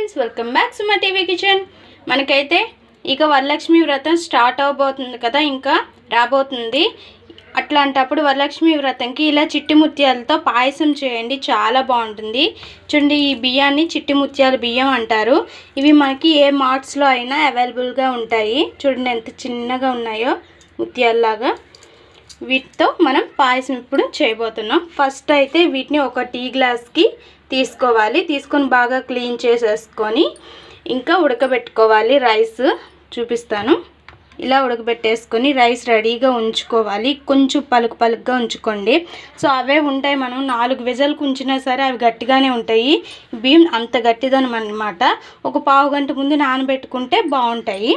Friends, welcome back SumaTV kitchen. మనకైతే ఇక వరలక్ష్మి వ్రతం స్టార్ట్ అవబోతుంది కదా, ఇంకా రాబోతుంది. అట్లాంటప్పుడు వరలక్ష్మి వ్రతంకి ఇలా చిట్టి ముత్యాలతో పాయసం చేయండి, చాలా బాగుంటుంది. చూడండి, ఈ బియ్యాన్ని చిట్టి ముత్యాల బియ్యం అంటారు. ఇవి మనకి ఏ మార్ట్స్లో అయినా అవైలబుల్గా ఉంటాయి. చూడండి ఎంత చిన్నగా ఉన్నాయో ముత్యాలలాగా. వీటితో మనం పాయసం ఇప్పుడు చేయబోతున్నాం. ఫస్ట్ అయితే వీటిని ఒక టీ గ్లాస్కి తీసుకోవాలి. తీసుకొని బాగా క్లీన్ చేసేసుకొని ఇంకా ఉడకబెట్టుకోవాలి. రైస్ చూపిస్తాను. ఇలా ఉడకబెట్టేసుకొని రైస్ రెడీగా ఉంచుకోవాలి. కొంచెం పలుకుగా ఉంచుకోండి. సో అవే ఉంటాయి, మనం 4 విజిల్కి ఉంచినా సరే అవి గట్టిగానే ఉంటాయి. బియ్యం అంత గట్టిదనం అన్నమాట. ఒక పావు గంట ముందు నానబెట్టుకుంటే బాగుంటాయి.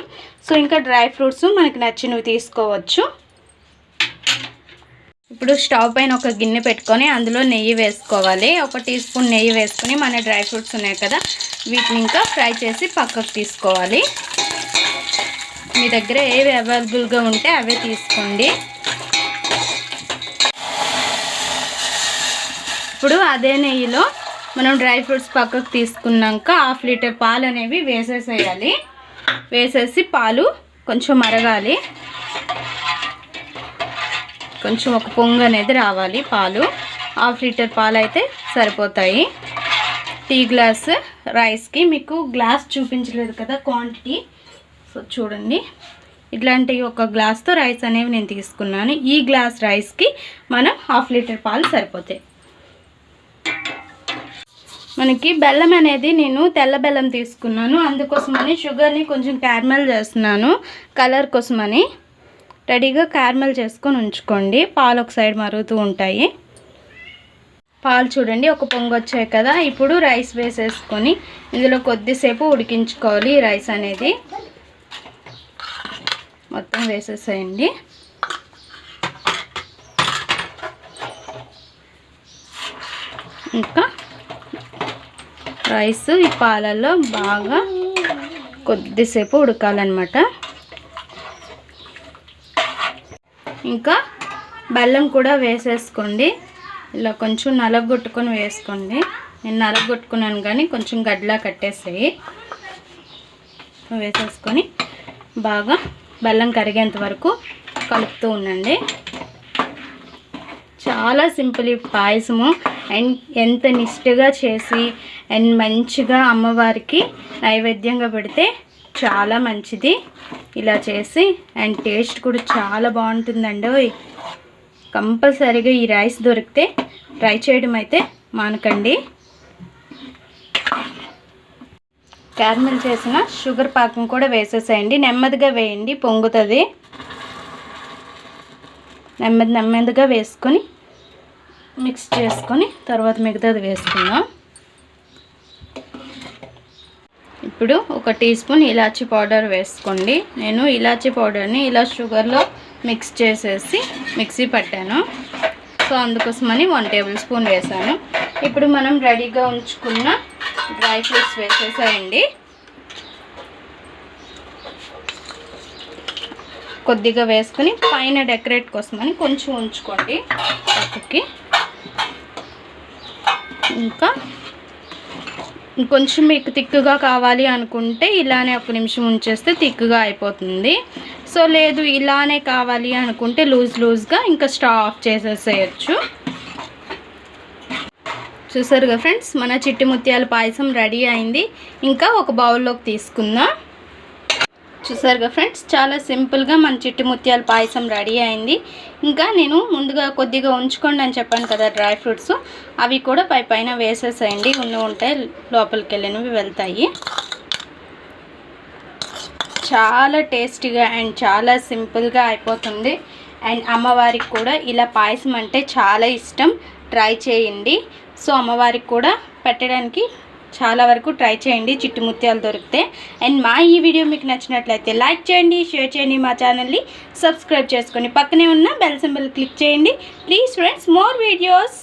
సో ఇంకా డ్రై ఫ్రూట్స్ మనకి నచ్చినవి తీసుకోవచ్చు. ఇప్పుడు స్టవ్ పైన ఒక గిన్నె పెట్టుకొని అందులో నెయ్యి వేసుకోవాలి. 1 టీ స్పూన్ నెయ్యి వేసుకొని మన డ్రై ఫ్రూట్స్ ఉన్నాయి కదా, వీటిని ఇంకా ఫ్రై చేసి పక్కకు తీసుకోవాలి. మీ దగ్గర ఏవి అవైలబుల్గా ఉంటే అవే తీసుకోండి. ఇప్పుడు అదే నెయ్యిలో మనం డ్రై ఫ్రూట్స్ పక్కకు తీసుకున్నాక 1/2 లీటర్ పాలు అనేవి వేసేసేయాలి. వేసేసి పాలు కొంచెం మరగాలి. కొంచెం ఒక పొంగు అనేది రావాలి. పాలు 1/2 లీటర్ పాలు అయితే సరిపోతాయి. టీ గ్లాస్ రైస్కి మీకు గ్లాస్ చూపించలేదు కదా క్వాంటిటీ. సో చూడండి, ఇట్లాంటి ఒక గ్లాస్తో రైస్ అనేవి నేను తీసుకున్నాను. ఈ గ్లాస్ రైస్కి మనం 1/2 లీటర్ పాలు సరిపోతాయి. మనకి బెల్లం అనేది నేను తెల్ల బెల్లం తీసుకున్నాను. అందుకోసమని షుగర్ని కొంచెం క్యారమెల్ చేస్తున్నాను, కలర్ కోసమని. రెడీగా క్యారమెల్ చేసుకొని ఉంచుకోండి. పాలు ఒక సైడ్ మరుగుతూ ఉంటాయి. పాలు చూడండి ఒక పొంగు వచ్చాయి కదా. ఇప్పుడు రైస్ వేసేసుకొని ఇందులో కొద్దిసేపు ఉడికించుకోవాలి. రైస్ అనేది మొత్తం వేసేసేయండి. ఇంకా రైస్ ఈ పాలల్లో బాగా కొద్దిసేపు ఉడకాలన్నమాట. ఇంకా బెల్లం కూడా వేసేసుకోండి. ఇలా కొంచెం నలగొట్టుకొని వేసుకోండి. నేను నలగొట్టుకున్నాను కానీ కొంచెం గడ్డలా కట్టేసాయి. వేసేసుకొని బాగా బెల్లం కరిగేంత వరకు కలుపుతూ ఉండండి. చాలా సింపుల్ ఈ పాయసము. అండ్ ఎంత నిష్టగా చేసి అండ్ మంచిగా అమ్మవారికి నైవేద్యంగా పెడితే చాలా మంచిది. ఇలా చేసి అండ్ టేస్ట్ కూడా చాలా బాగుంటుందండి. కంపల్సరీగా ఈ రైస్ దొరికితే ట్రై చేయడం అయితే మానకండి. క్యారమెల్ చేసిన షుగర్ పాకం కూడా వేసేసేయండి. నెమ్మదిగా వేయండి, పొంగుతుంది. నెమ్మదిగా వేసుకొని మిక్స్ చేసుకొని తర్వాత మిగతాది వేసుకుందాం. ఇప్పుడు 1 టీ స్పూన్ ఇలాచీ పౌడర్ వేసుకోండి. నేను ఇలాచీ పౌడర్ని ఇలా షుగర్లో మిక్స్ చేసేసి మిక్సీ పట్టాను. సో అందుకోసమని 1 టేబుల్ స్పూన్ వేసాను. ఇప్పుడు మనం రెడీగా ఉంచుకున్న డ్రై ఫ్రూట్స్ వేసేసేయండి. కొద్దిగా వేసుకొని పైన డెకరేట్ కోసమని కొంచెం ఉంచుకోండి పక్కకి. ఇంకా ఇంకొంచెం మీకు తిక్కుగా కావాలి అనుకుంటే ఇలానే 1 నిమిషం ఉంచేస్తే తిక్కుగా అయిపోతుంది. సో లేదు ఇలానే కావాలి అనుకుంటే లూజ్గా ఇంకా స్టవ్ ఆఫ్ చేసేసేయచ్చు. చూసారుగా ఫ్రెండ్స్, మన చిట్టి ముత్యాల పాయసం రెడీ అయింది. ఇంకా ఒక బౌల్లోకి తీసుకుందాం. చూసారుగా ఫ్రెండ్స్, చాలా సింపుల్గా మన చిట్టి ముత్యాల పాయసం రెడీ అయింది. ఇంకా నేను ముందుగా కొద్దిగా ఉంచుకోండి అని చెప్పాను కదా డ్రై ఫ్రూట్స్, అవి కూడా పైన వేసేసేయండి. ఉంటే లోపలికి వెళ్ళినవి వెళ్తాయి. చాలా టేస్టీగా అండ్ చాలా సింపుల్గా అయిపోతుంది. అండ్ అమ్మవారికి కూడా ఇలా పాయసం అంటే చాలా ఇష్టం. ట్రై చేయండి. సో అమ్మవారికి కూడా పెట్టడానికి చాలా వరకు ట్రై చేయండి చిట్టి ముత్యాలు దొరికితే. అండ్ మా ఈ వీడియో మీకు నచ్చినట్లయితే లైక్ చేయండి, షేర్ చేయండి, మా ఛానల్ని సబ్స్క్రైబ్ చేసుకొని పక్కనే ఉన్న బెల్ సింబల్ క్లిక్ చేయండి. Please friends, more videos.